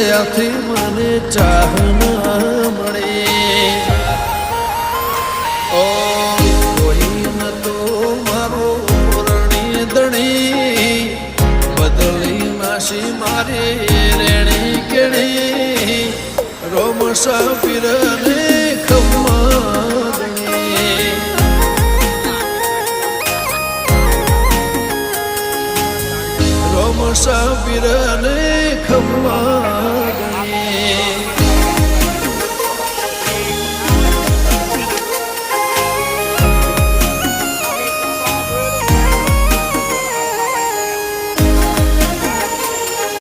દયાથી મને ચાહ ના મળે ઓ કોઈ ન તો મારો રણી દણી બદલી નાશી મારે રેણી કેણી રોમ સાપીરને